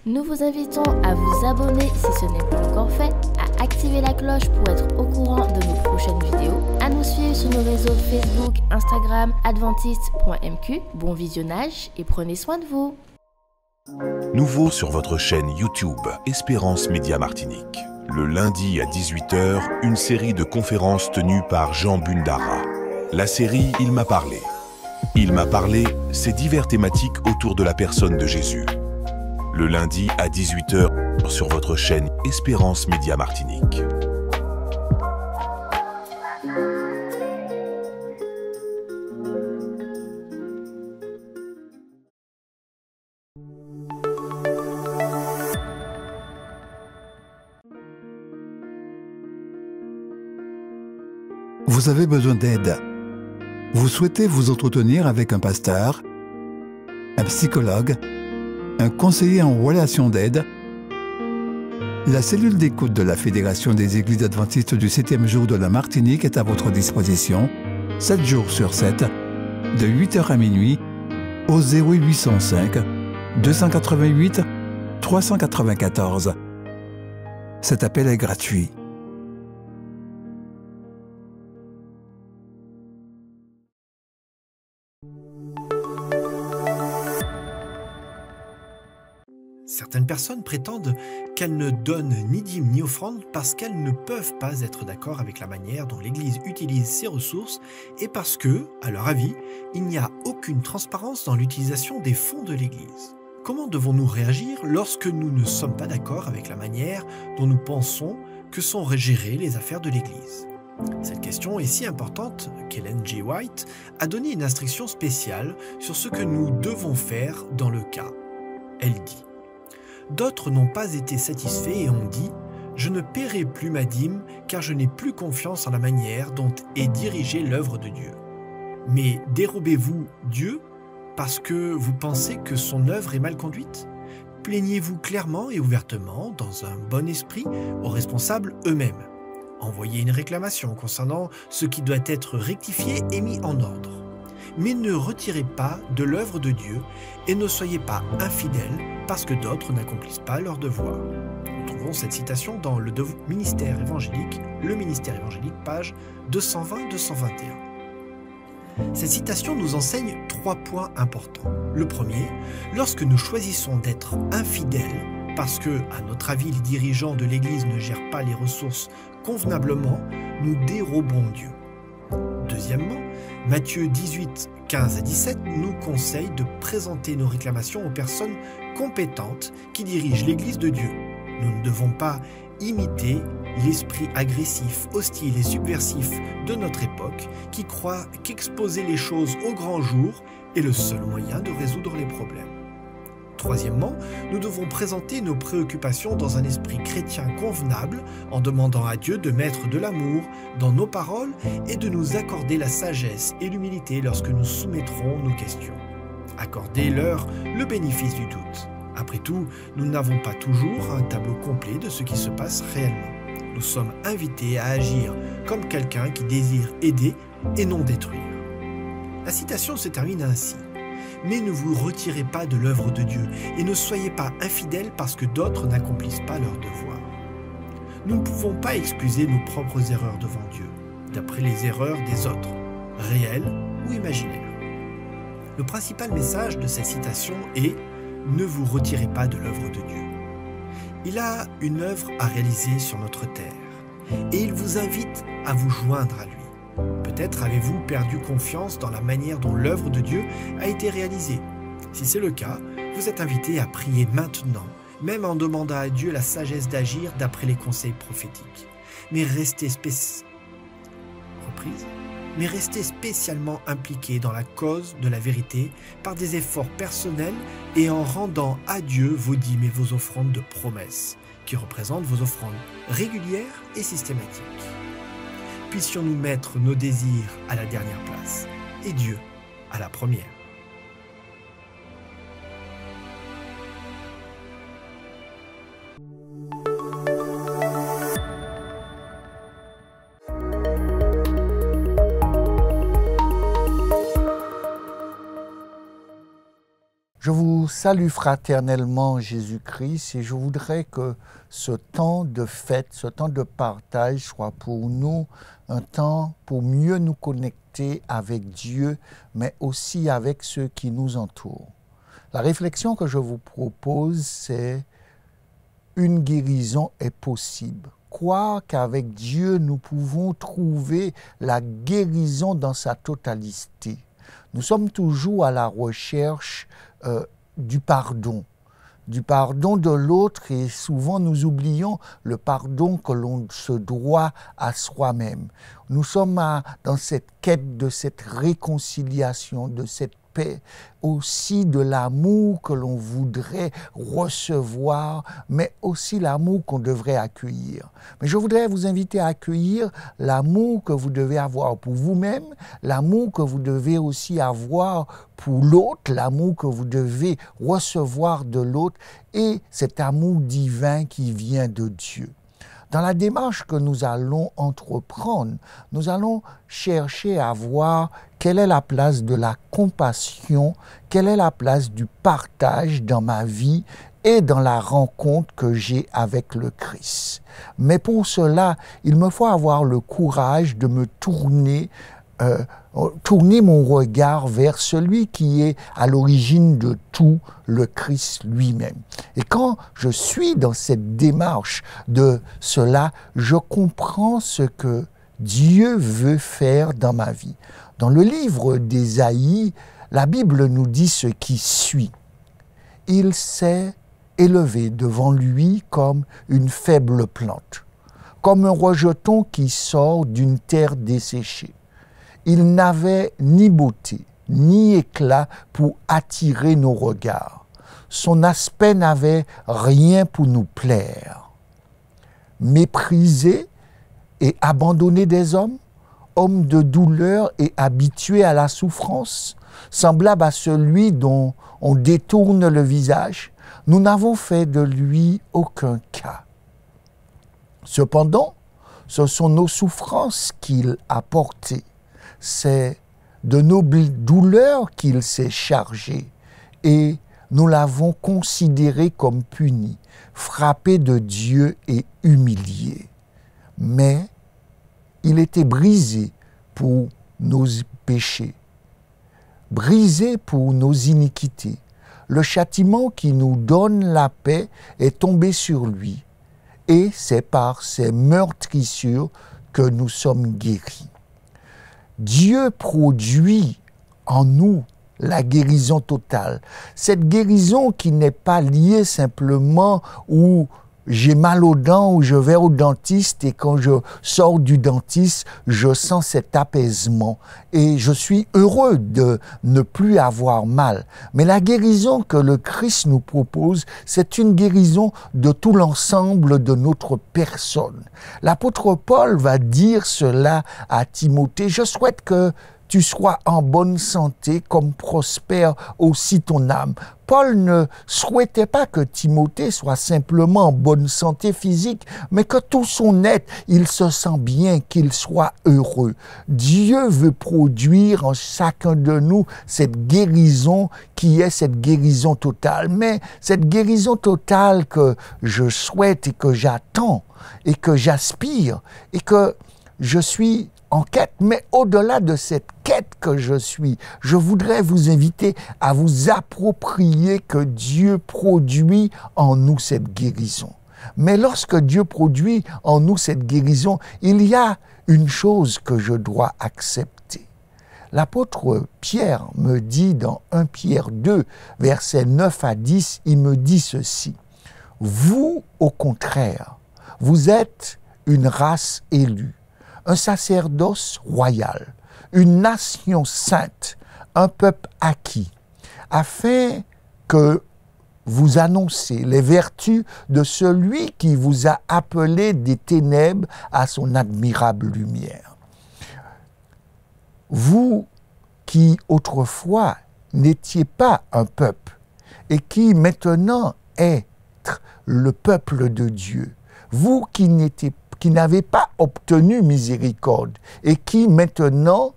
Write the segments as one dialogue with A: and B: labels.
A: Nous vous invitons à vous abonner si ce n'est pas encore fait, à activer la cloche pour être au courant de nos prochaines vidéos, à nous suivre sur nos réseaux Facebook, Instagram, adventiste.mq. Bon visionnage et prenez soin de vous.
B: Nouveau sur votre chaîne YouTube Espérance Média Martinique. Le lundi à 18 h, une série de conférences tenues par Jean Bundara. La série Il m'a parlé. Il m'a parlé, c'est divers thématiques autour de la personne de Jésus. Le lundi à 18 h sur votre chaîne Espérance Média Martinique.
C: Vous avez besoin d'aide. Vous souhaitez vous entretenir avec un pasteur, un psychologue, un conseiller en relation d'aide. La cellule d'écoute de la Fédération des Églises adventistes du 7e jour de la Martinique est à votre disposition, 7 jours sur 7, de 8 h à minuit, au 0805 288 394. Cet appel est gratuit.
D: Certaines personnes prétendent qu'elles ne donnent ni dîmes ni offrandes parce qu'elles ne peuvent pas être d'accord avec la manière dont l'Église utilise ses ressources et parce que, à leur avis, il n'y a aucune transparence dans l'utilisation des fonds de l'Église. Comment devons-nous réagir lorsque nous ne sommes pas d'accord avec la manière dont nous pensons que sont gérées les affaires de l'Église? Cette question est si importante qu'Ellen G. White a donné une instruction spéciale sur ce que nous devons faire dans le cas. Elle dit: d'autres n'ont pas été satisfaits et ont dit « Je ne paierai plus ma dîme car je n'ai plus confiance en la manière dont est dirigée l'œuvre de Dieu. » Mais dérobez-vous Dieu parce que vous pensez que son œuvre est mal conduite? Plaignez-vous clairement et ouvertement, dans un bon esprit, aux responsables eux-mêmes. Envoyez une réclamation concernant ce qui doit être rectifié et mis en ordre. Mais ne retirez pas de l'œuvre de Dieu et ne soyez pas infidèles parce que d'autres n'accomplissent pas leur devoir. Nous trouvons cette citation dans le ministère évangélique, page 220-221. Cette citation nous enseigne 3 points importants. Le premier, lorsque nous choisissons d'être infidèles parce que, à notre avis, les dirigeants de l'Église ne gèrent pas les ressources convenablement, nous dérobons Dieu. Deuxièmement, Matthieu 18, 15 à 17 nous conseille de présenter nos réclamations aux personnes compétentes qui dirigent l'Église de Dieu. Nous ne devons pas imiter l'esprit agressif, hostile et subversif de notre époque qui croit qu'exposer les choses au grand jour est le seul moyen de résoudre les problèmes. Troisièmement, nous devons présenter nos préoccupations dans un esprit chrétien convenable en demandant à Dieu de mettre de l'amour dans nos paroles et de nous accorder la sagesse et l'humilité lorsque nous soumettrons nos questions. Accordez-leur le bénéfice du doute. Après tout, nous n'avons pas toujours un tableau complet de ce qui se passe réellement. Nous sommes invités à agir comme quelqu'un qui désire aider et non détruire. La citation se termine ainsi. Mais ne vous retirez pas de l'œuvre de Dieu et ne soyez pas infidèles parce que d'autres n'accomplissent pas leur devoir. Nous ne pouvons pas excuser nos propres erreurs devant Dieu, d'après les erreurs des autres, réelles ou imaginaires. Le principal message de cette citation est « Ne vous retirez pas de l'œuvre de Dieu ». Il a une œuvre à réaliser sur notre terre et il vous invite à vous joindre à lui. Peut-être avez-vous perdu confiance dans la manière dont l'œuvre de Dieu a été réalisée. Si c'est le cas, vous êtes invité à prier maintenant, même en demandant à Dieu la sagesse d'agir d'après les conseils prophétiques. Mais restez spécialement impliqué dans la cause de la vérité par des efforts personnels et en rendant à Dieu vos dîmes et vos offrandes de promesses, qui représentent vos offrandes régulières et systématiques. Puissions-nous mettre nos désirs à la dernière place et Dieu à la première.
E: Je vous salue fraternellement en Jésus-Christ et je voudrais que ce temps de fête, ce temps de partage soit pour nous un temps pour mieux nous connecter avec Dieu, mais aussi avec ceux qui nous entourent. La réflexion que je vous propose, c'est une guérison est possible. Croire qu'avec Dieu, nous pouvons trouver la guérison dans sa totalité. Nous sommes toujours à la recherche du pardon de l'autre et souvent nous oublions le pardon que l'on se doit à soi-même. Nous sommes dans cette quête de cette réconciliation, de cette paix, aussi de l'amour que l'on voudrait recevoir, mais aussi l'amour qu'on devrait accueillir. Mais je voudrais vous inviter à accueillir l'amour que vous devez avoir pour vous-même, l'amour que vous devez aussi avoir pour l'autre, l'amour que vous devez recevoir de l'autre, et cet amour divin qui vient de Dieu. Dans la démarche que nous allons entreprendre, nous allons chercher à voir quelle est la place de la compassion, quelle est la place du partage dans ma vie et dans la rencontre que j'ai avec le Christ. Mais pour cela, il me faut avoir le courage de me tourner mon regard vers celui qui est à l'origine de tout, le Christ lui-même. Et quand je suis dans cette démarche de cela, je comprends ce que Dieu veut faire dans ma vie. Dans le livre d'Ésaïe, la Bible nous dit ce qui suit. Il s'est élevé devant lui comme une faible plante, comme un rejeton qui sort d'une terre desséchée. Il n'avait ni beauté, ni éclat pour attirer nos regards. Son aspect n'avait rien pour nous plaire. Méprisé et abandonné des hommes, homme de douleur et habitué à la souffrance, semblable à celui dont on détourne le visage, nous n'avons fait de lui aucun cas. Cependant, ce sont nos souffrances qu'il a portées. C'est de nos douleurs qu'il s'est chargé et nous l'avons considéré comme puni, frappé de Dieu et humilié. Mais il était brisé pour nos péchés, brisé pour nos iniquités. Le châtiment qui nous donne la paix est tombé sur lui et c'est par ses meurtrissures que nous sommes guéris. Dieu produit en nous la guérison totale. Cette guérison qui n'est pas liée simplement où j'ai mal aux dents, où je vais au dentiste et quand je sors du dentiste, je sens cet apaisement et je suis heureux de ne plus avoir mal. Mais la guérison que le Christ nous propose, c'est une guérison de tout l'ensemble de notre personne. L'apôtre Paul va dire cela à Timothée. Je souhaite que tu sois en bonne santé comme prospère aussi ton âme. Paul ne souhaitait pas que Timothée soit simplement en bonne santé physique, mais que tout son être, il se sent bien, qu'il soit heureux. Dieu veut produire en chacun de nous cette guérison qui est cette guérison totale. Mais cette guérison totale que je souhaite et que j'attends et que j'aspire et que je suis en quête, mais au-delà de cette quête que je suis, je voudrais vous inviter à vous approprier que Dieu produit en nous cette guérison. Mais lorsque Dieu produit en nous cette guérison, il y a une chose que je dois accepter. L'apôtre Pierre me dit dans 1 Pierre 2, versets 9 à 10, il me dit ceci. Vous, au contraire, vous êtes une race élue, un sacerdoce royal, une nation sainte, un peuple acquis, afin que vous annoncez les vertus de celui qui vous a appelé des ténèbres à son admirable lumière. Vous qui autrefois n'étiez pas un peuple et qui maintenant êtes le peuple de Dieu, vous qui n'avez pas obtenu miséricorde et qui maintenant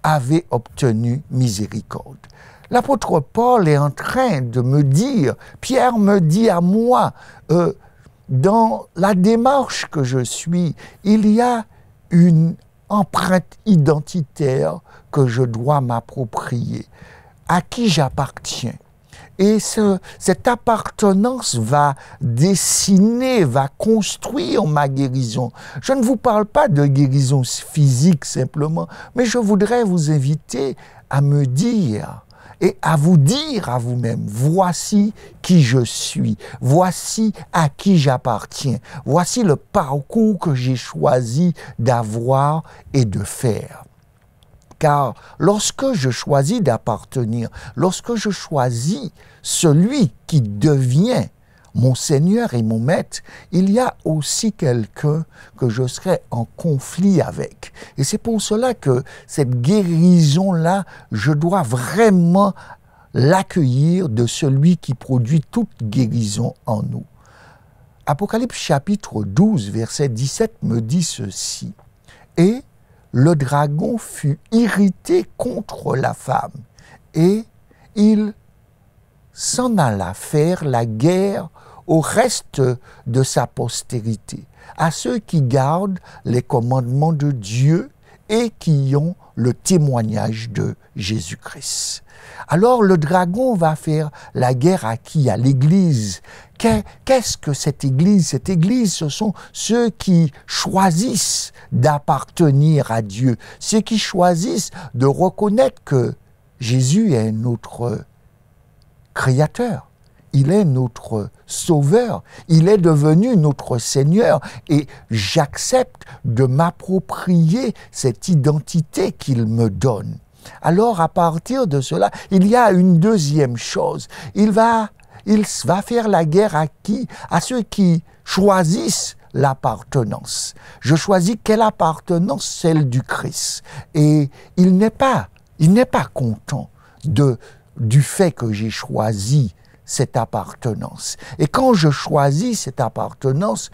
E: avez obtenu miséricorde. l'apôtre Paul est en train de me dire, Pierre me dit à moi, dans la démarche que je suis, il y a une empreinte identitaire que je dois m'approprier, à qui j'appartiens. Et cette appartenance va dessiner, va construire ma guérison. Je ne vous parle pas de guérison physique simplement, mais je voudrais vous inviter à me dire et à vous dire à vous-même, voici qui je suis, voici à qui j'appartiens, voici le parcours que j'ai choisi d'avoir et de faire. Car lorsque je choisis d'appartenir, lorsque je choisis celui qui devient mon Seigneur et mon Maître, il y a aussi quelqu'un que je serai en conflit avec. Et c'est pour cela que cette guérison-là, je dois vraiment l'accueillir de celui qui produit toute guérison en nous. Apocalypse chapitre 12, verset 17 me dit ceci. « Et le dragon fut irrité contre la femme, et il s'en alla faire la guerre au reste de sa postérité, à ceux qui gardent les commandements de Dieu et qui ont le témoignage de Jésus-Christ. » Alors le dragon va faire la guerre à qui? À l'Église. Qu'est-ce que cette Église? Cette Église, ce sont ceux qui choisissent d'appartenir à Dieu, ceux qui choisissent de reconnaître que Jésus est notre Créateur. Il est notre Sauveur, il est devenu notre Seigneur et j'accepte de m'approprier cette identité qu'il me donne. Alors à partir de cela, il y a une deuxième chose. Il va faire la guerre à qui? À ceux qui choisissent l'appartenance. Je choisis quelle appartenance? Celle du Christ. Et il n'est pas content du fait que j'ai choisi cette appartenance. Et quand je choisis cette appartenance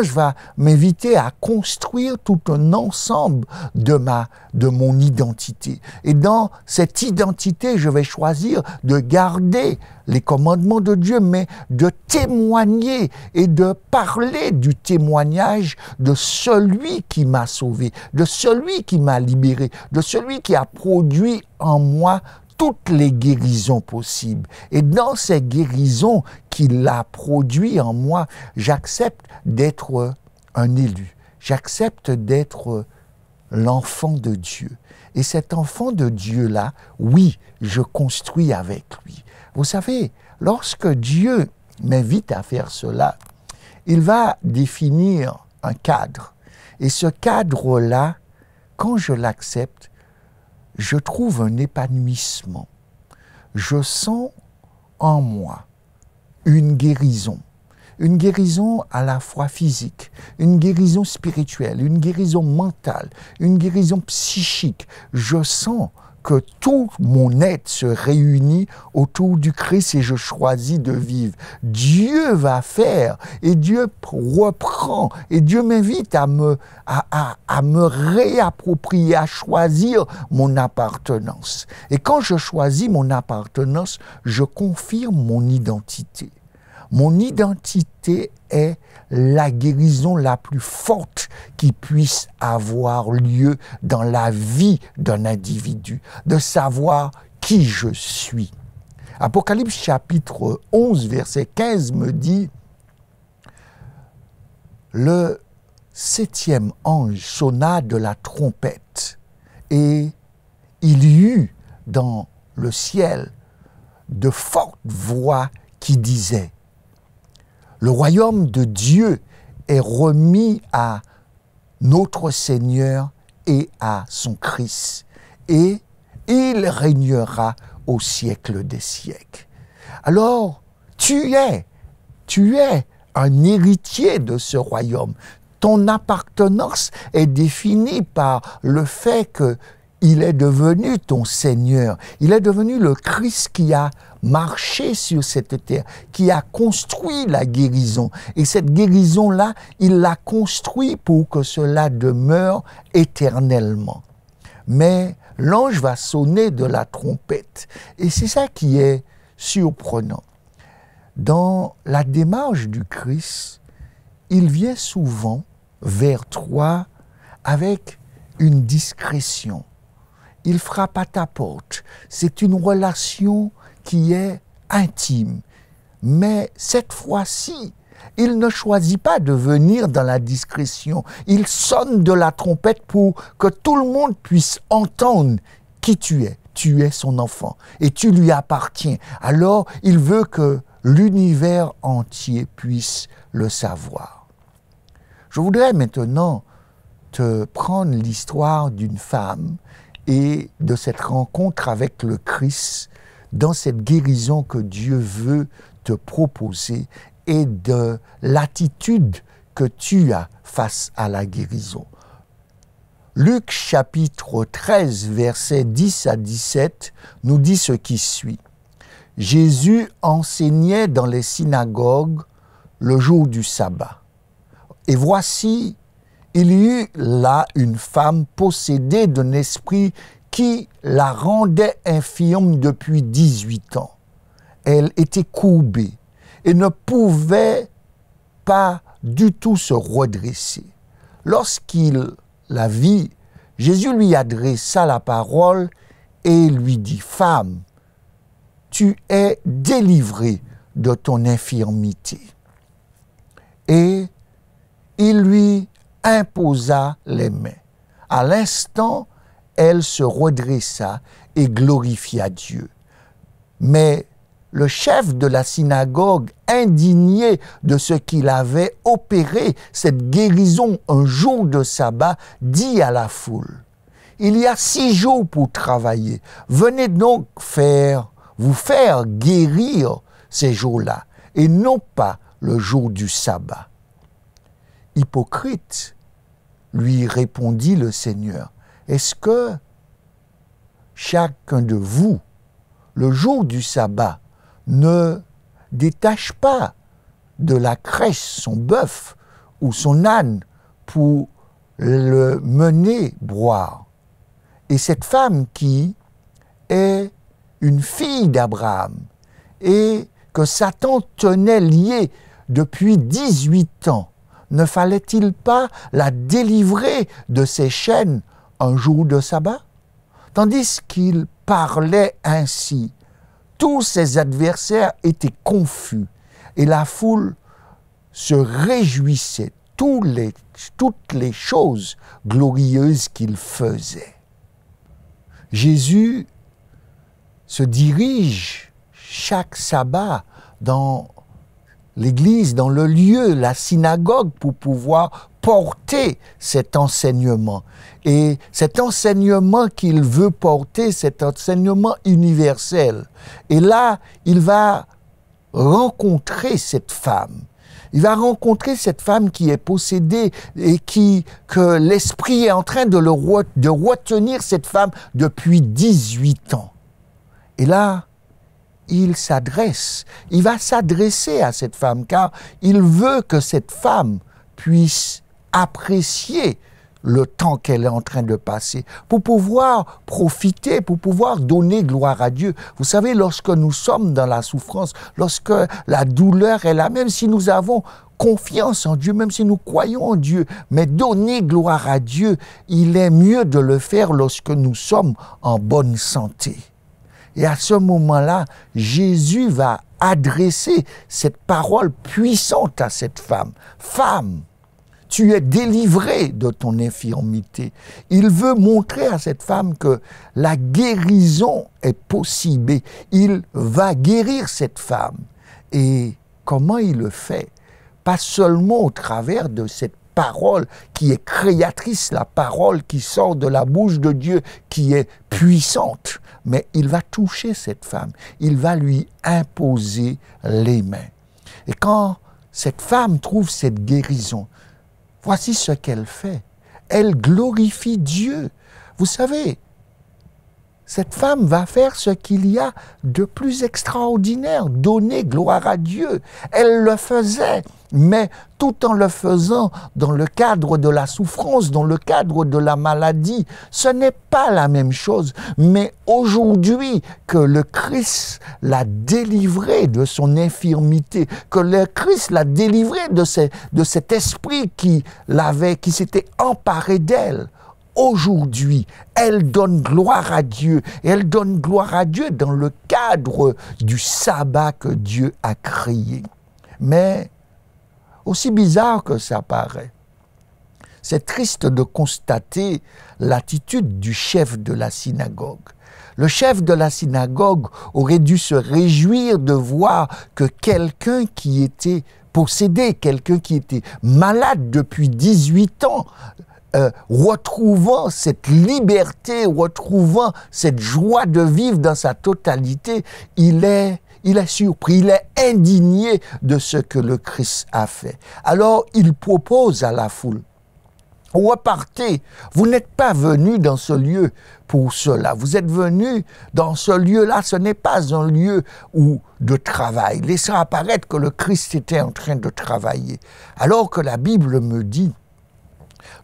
E: va m'inviter à construire tout un ensemble de mon identité. Et dans cette identité, je vais choisir de garder les commandements de Dieu, mais de témoigner et de parler du témoignage de celui qui m'a sauvé, de celui qui m'a libéré, de celui qui a produit en moi toutes les guérisons possibles. Et dans ces guérisons qu'il a produit en moi, j'accepte d'être un élu. J'accepte d'être l'enfant de Dieu. Et cet enfant de Dieu-là, oui, je construis avec lui. Vous savez, lorsque Dieu m'invite à faire cela, il va définir un cadre. Et ce cadre-là, quand je l'accepte, je trouve un épanouissement. Je sens en moi une guérison à la fois physique, une guérison spirituelle, une guérison mentale, une guérison psychique. Je sens que tout mon être se réunit autour du Christ et je choisis de vivre. Dieu va faire et Dieu reprend et Dieu m'invite à me réapproprier, à choisir mon appartenance. Et quand je choisis mon appartenance, je confirme mon identité. Mon identité est la guérison la plus forte qui puisse avoir lieu dans la vie d'un individu, de savoir qui je suis. Apocalypse chapitre 11, verset 15 me dit « Le 7e ange sonna de la trompette et il y eut dans le ciel de fortes voix qui disaient « Le royaume de Dieu est remis à notre Seigneur et à son Christ, et il régnera au siècle des siècles. » Alors, tu es un héritier de ce royaume. Ton appartenance est définie par le fait qu'il est devenu ton Seigneur. Il est devenu le Christ qui a marché sur cette terre, qui a construit la guérison. Et cette guérison-là, il l'a construit pour que cela demeure éternellement. Mais l'ange va sonner de la trompette. Et c'est ça qui est surprenant. Dans la démarche du Christ, il vient souvent vers toi avec une discrétion. Il frappe à ta porte. C'est une relation qui est intime. Mais cette fois-ci, il ne choisit pas de venir dans la discrétion. Il sonne de la trompette pour que tout le monde puisse entendre qui tu es. Tu es son enfant et tu lui appartiens. Alors, il veut que l'univers entier puisse le savoir. Je voudrais maintenant te prendre l'histoire d'une femme et de cette rencontre avec le Christ dans cette guérison que Dieu veut te proposer et de l'attitude que tu as face à la guérison. Luc chapitre 13, versets 10 à 17, nous dit ce qui suit. Jésus enseignait dans les synagogues le jour du sabbat. Et voici, il y eut là une femme possédée d'un esprit qui la rendait infirme depuis 18 ans. Elle était courbée et ne pouvait pas du tout se redresser. Lorsqu'il la vit, Jésus lui adressa la parole et lui dit, « Femme, tu es délivrée de ton infirmité. » Et il lui imposa les mains. À l'instant, elle se redressa et glorifia Dieu. Mais le chef de la synagogue, indigné de ce qu'il avait opéré, cette guérison un jour de sabbat, dit à la foule, « Il y a 6 jours pour travailler. Venez donc vous faire guérir ces jours-là, et non pas le jour du sabbat. » Hypocrite, lui répondit le Seigneur, « Est-ce que chacun de vous, le jour du sabbat, ne détache pas de la crèche son bœuf ou son âne pour le mener boire? Et cette femme qui est une fille d'Abraham et que Satan tenait liée depuis 18 ans, ne fallait-il pas la délivrer de ses chaînes un jour de sabbat? » Tandis qu'il parlait ainsi, tous ses adversaires étaient confus et la foule se réjouissait toutes les choses glorieuses qu'il faisait. Jésus se dirige chaque sabbat dans l'église, dans le lieu, la synagogue, pour pouvoir porter cet enseignement. Et cet enseignement qu'il veut porter, cet enseignement universel. Et là, il va rencontrer cette femme. Il va rencontrer cette femme qui est possédée et que l'esprit est en train de retenir cette femme depuis 18 ans. Et là, il va s'adresser à cette femme, car il veut que cette femme puisse apprécier le temps qu'elle est en train de passer, pour pouvoir profiter, pour pouvoir donner gloire à Dieu. Vous savez, lorsque nous sommes dans la souffrance, lorsque la douleur est là, même si nous avons confiance en Dieu, même si nous croyons en Dieu, mais donner gloire à Dieu, il est mieux de le faire lorsque nous sommes en bonne santé. Et à ce moment-là, Jésus va adresser cette parole puissante à cette femme. « Femme, tu es délivrée de ton infirmité. » Il veut montrer à cette femme que la guérison est possible. Il va guérir cette femme. Et comment il le fait? Pas seulement au travers de cette parole qui est créatrice, la parole qui sort de la bouche de Dieu, qui est puissante, mais il va toucher cette femme, il va lui imposer les mains. Et quand cette femme trouve cette guérison, voici ce qu'elle fait. Elle glorifie Dieu. Vous savez, cette femme va faire ce qu'il y a de plus extraordinaire, donner gloire à Dieu. Elle le faisait, mais tout en le faisant dans le cadre de la souffrance, dans le cadre de la maladie. Ce n'est pas la même chose, mais aujourd'hui que le Christ l'a délivrée de son infirmité, que le Christ l'a délivrée de cet esprit qui s'était emparé d'elle, aujourd'hui, elle donne gloire à Dieu. Et elle donne gloire à Dieu dans le cadre du sabbat que Dieu a créé. Mais, aussi bizarre que ça paraît, c'est triste de constater l'attitude du chef de la synagogue. Le chef de la synagogue aurait dû se réjouir de voir que quelqu'un qui était possédé, quelqu'un qui était malade depuis 18 ans, retrouvant cette liberté, retrouvant cette joie de vivre dans sa totalité, il est surpris, il est indigné de ce que le Christ a fait. Alors il propose à la foule, repartez, vous n'êtes pas venus dans ce lieu pour cela, vous êtes venus dans ce lieu-là, ce n'est pas un lieu de travail. Laissant apparaître que le Christ était en train de travailler. Alors que la Bible me dit,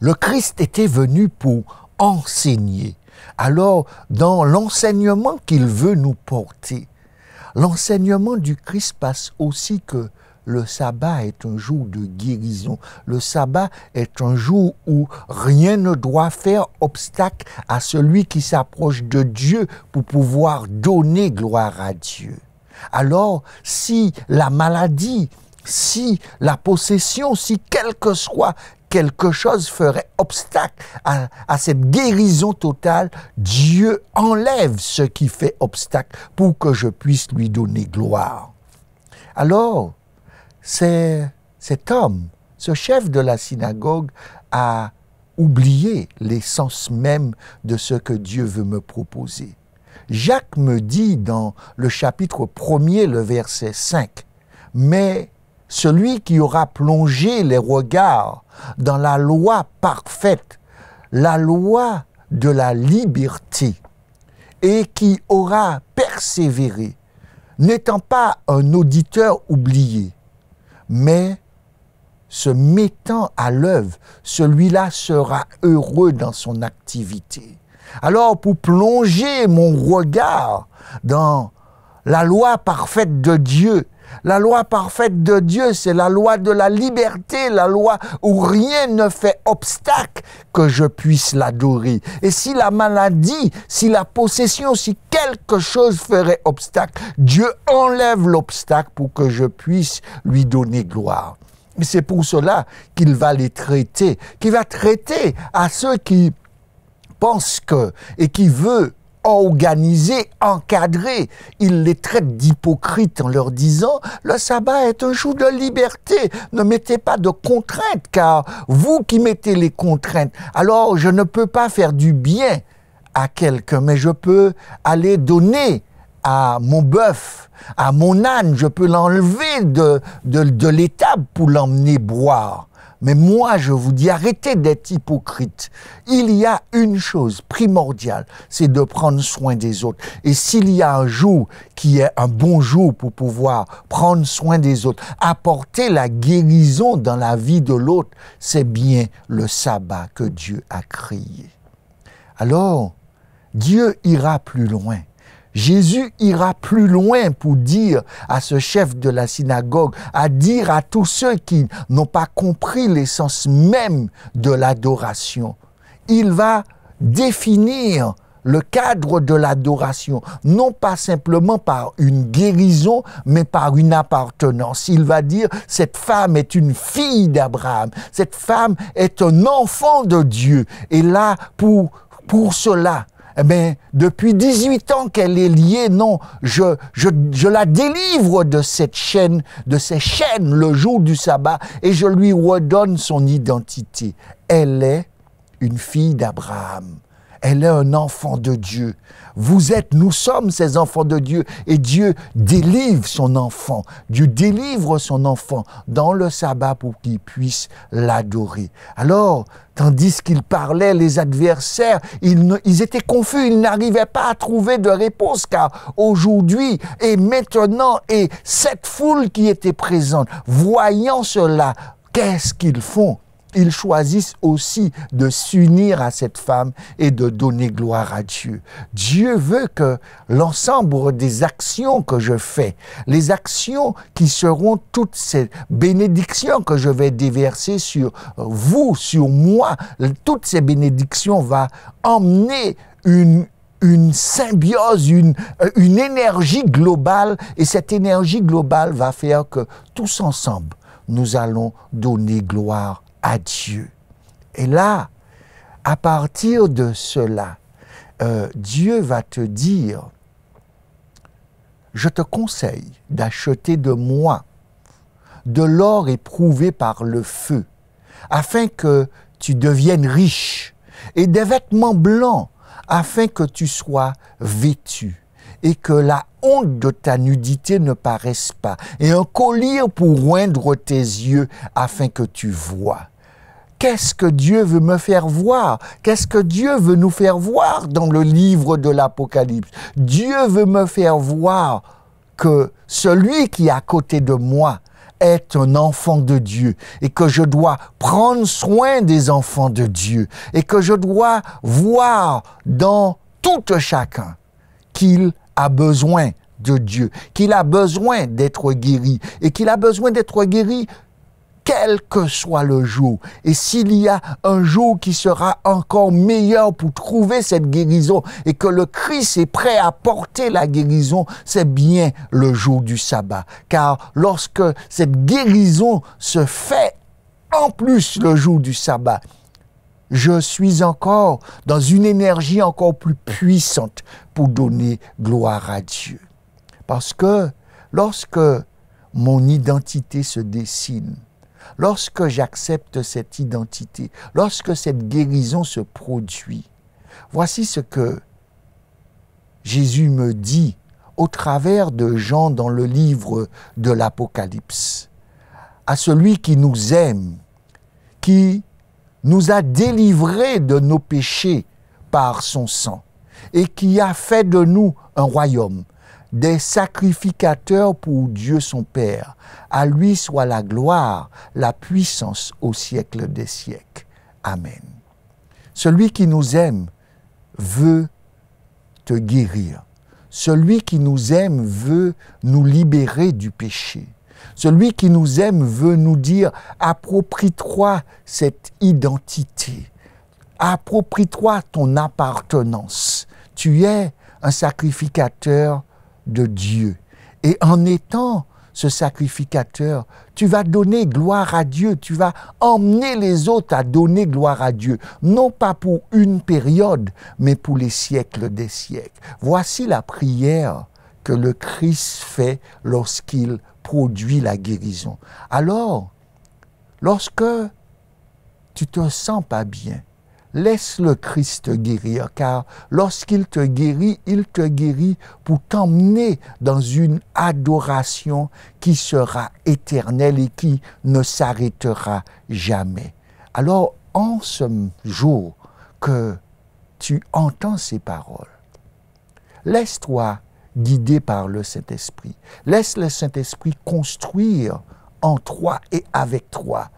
E: le Christ était venu pour enseigner. Alors, dans l'enseignement qu'il veut nous porter, l'enseignement du Christ passe aussi que le sabbat est un jour de guérison. Le sabbat est un jour où rien ne doit faire obstacle à celui qui s'approche de Dieu pour pouvoir donner gloire à Dieu. Alors, si la maladie, si la possession, si quel que soit quelque chose ferait obstacle à cette guérison totale, Dieu enlève ce qui fait obstacle pour que je puisse lui donner gloire. Alors, cet homme, ce chef de la synagogue, a oublié l'essence même de ce que Dieu veut me proposer. Jacques me dit dans le chapitre 1er, le verset 5, « Mais celui qui aura plongé les regards dans la loi parfaite, la loi de la liberté, et qui aura persévéré, n'étant pas un auditeur oublié, mais se mettant à l'œuvre, celui-là sera heureux dans son activité. » Alors, pour plonger mon regard dans la loi parfaite de Dieu, la loi parfaite de Dieu, c'est la loi de la liberté, la loi où rien ne fait obstacle que je puisse l'adorer. Et si la maladie, si la possession, si quelque chose ferait obstacle, Dieu enlève l'obstacle pour que je puisse lui donner gloire. Et c'est pour cela qu'il va les traiter, qu'il va traiter à ceux qui pensent que, et qui veut organiser, encadrer, il les traite d'hypocrites en leur disant « Le sabbat est un jour de liberté, ne mettez pas de contraintes, car vous qui mettez les contraintes, alors je ne peux pas faire du bien à quelqu'un, mais je peux aller donner à mon bœuf, à mon âne, je peux l'enlever de l'étable pour l'emmener boire. » Mais moi, je vous dis, arrêtez d'être hypocrite. Il y a une chose primordiale, c'est de prendre soin des autres. Et s'il y a un jour qui est un bon jour pour pouvoir prendre soin des autres, apporter la guérison dans la vie de l'autre, c'est bien le sabbat que Dieu a créé. Alors, Dieu ira plus loin. Jésus ira plus loin pour dire à ce chef de la synagogue, à dire à tous ceux qui n'ont pas compris l'essence même de l'adoration. Il va définir le cadre de l'adoration, non pas simplement par une guérison, mais par une appartenance. Il va dire, cette femme est une fille d'Abraham, cette femme est un enfant de Dieu. Et là, pour cela, eh bien, depuis 18 ans qu'elle est liée, non, je la délivre de cette chaîne, de ces chaînes le jour du sabbat et je lui redonne son identité. Elle est une fille d'Abraham. Elle est un enfant de Dieu. Nous sommes ces enfants de Dieu. Et Dieu délivre son enfant. Dieu délivre son enfant dans le sabbat pour qu'il puisse l'adorer. Alors, tandis qu'il parlait, les adversaires, ils étaient confus. Ils n'arrivaient pas à trouver de réponse. Car aujourd'hui et maintenant, et cette foule qui était présente, voyant cela, qu'est-ce qu'ils font? Ils choisissent aussi de s'unir à cette femme et de donner gloire à Dieu. Dieu veut que l'ensemble des actions que je fais, les actions qui seront toutes ces bénédictions que je vais déverser sur vous, sur moi, toutes ces bénédictions vont emmener une symbiose, une énergie globale, et cette énergie globale va faire que tous ensemble, nous allons donner gloire à Dieu. Et là, à partir de cela, Dieu va te dire, je te conseille d'acheter de moi de l'or éprouvé par le feu, afin que tu deviennes riche, et des vêtements blancs, afin que tu sois vêtu, et que la honte de ta nudité ne paraisse pas, et un collier pour oindre tes yeux, afin que tu vois. Qu'est-ce que Dieu veut me faire voir? Qu'est-ce que Dieu veut nous faire voir dans le livre de l'Apocalypse? Dieu veut me faire voir que celui qui est à côté de moi est un enfant de Dieu et que je dois prendre soin des enfants de Dieu et que je dois voir dans tout chacun qu'il a besoin de Dieu, qu'il a besoin d'être guéri et qu'il a besoin d'être guéri quel que soit le jour. Et s'il y a un jour qui sera encore meilleur pour trouver cette guérison et que le Christ est prêt à porter la guérison, c'est bien le jour du sabbat. Car lorsque cette guérison se fait en plus le jour du sabbat, je suis encore dans une énergie encore plus puissante pour donner gloire à Dieu. Parce que lorsque mon identité se dessine, lorsque j'accepte cette identité, lorsque cette guérison se produit, voici ce que Jésus me dit au travers de Jean dans le livre de l'Apocalypse. À celui qui nous aime, qui nous a délivrés de nos péchés par son sang et qui a fait de nous un royaume, des sacrificateurs pour Dieu son Père. À lui soit la gloire, la puissance au siècle des siècles. Amen. Celui qui nous aime veut te guérir. Celui qui nous aime veut nous libérer du péché. Celui qui nous aime veut nous dire « Approprie-toi cette identité. Approprie-toi ton appartenance. Tu es un sacrificateur de Dieu. Et en étant ce sacrificateur, tu vas donner gloire à Dieu, tu vas emmener les autres à donner gloire à Dieu, non pas pour une période, mais pour les siècles des siècles. Voici la prière que le Christ fait lorsqu'il produit la guérison. Alors, lorsque tu te sens pas bien, laisse le Christ te guérir, car lorsqu'il te guérit pour t'emmener dans une adoration qui sera éternelle et qui ne s'arrêtera jamais. Alors, en ce jour que tu entends ces paroles, laisse-toi guider par le Saint-Esprit. Laisse le Saint-Esprit construire en toi et avec toi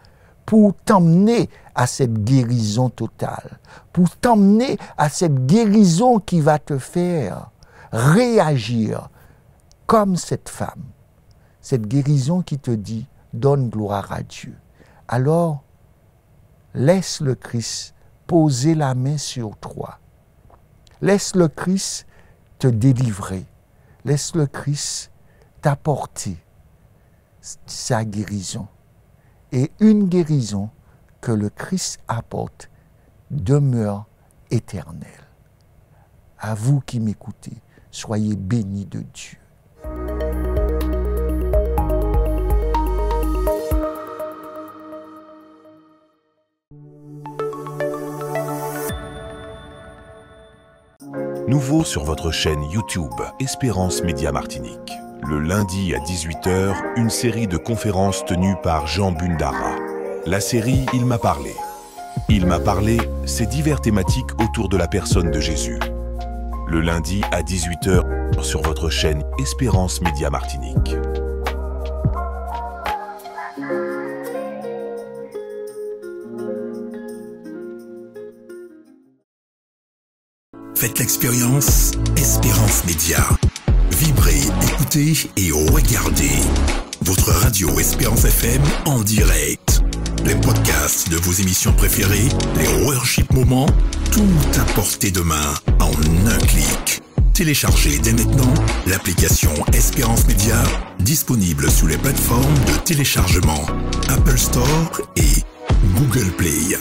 E: pour t'emmener à cette guérison totale, pour t'emmener à cette guérison qui va te faire réagir comme cette femme, cette guérison qui te dit « donne gloire à Dieu ». Alors, laisse le Christ poser la main sur toi. Laisse le Christ te délivrer. Laisse le Christ t'apporter sa guérison. Et une guérison que le Christ apporte demeure éternelle. À vous qui m'écoutez, soyez bénis de Dieu.
B: Nouveau sur votre chaîne YouTube Espérance Média Martinique. Le lundi à 18h, une série de conférences tenues par Jean Bundara. La série Il m'a parlé. Il m'a parlé, c'est divers thématiques autour de la personne de Jésus. Le lundi à 18h sur votre chaîne Espérance Média Martinique.
F: Faites l'expérience Espérance Média. Vibrez, écoutez et regardez votre radio Espérance FM en direct. Les podcasts de vos émissions préférées, les worship moments, tout à portée de main en un clic. Téléchargez dès maintenant l'application Espérance Média, disponible sous les plateformes de téléchargement Apple Store et Google Play.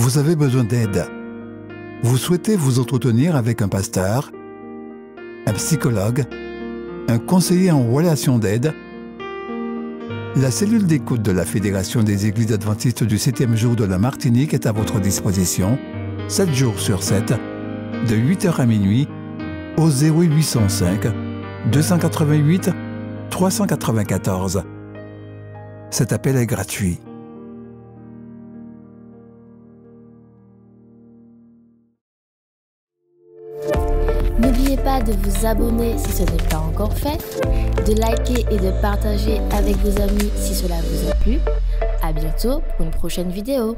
C: Vous avez besoin d'aide. Vous souhaitez vous entretenir avec un pasteur, un psychologue, un conseiller en relation d'aide. La cellule d'écoute de la Fédération des Églises adventistes du 7e jour de la Martinique est à votre disposition, 7 jours sur 7, de 8h à minuit, au 0805 288 394. Cet appel est gratuit.
A: N'oubliez pas de vous abonner si ce n'est pas encore fait, de liker et de partager avec vos amis si cela vous a plu. À bientôt pour une prochaine vidéo.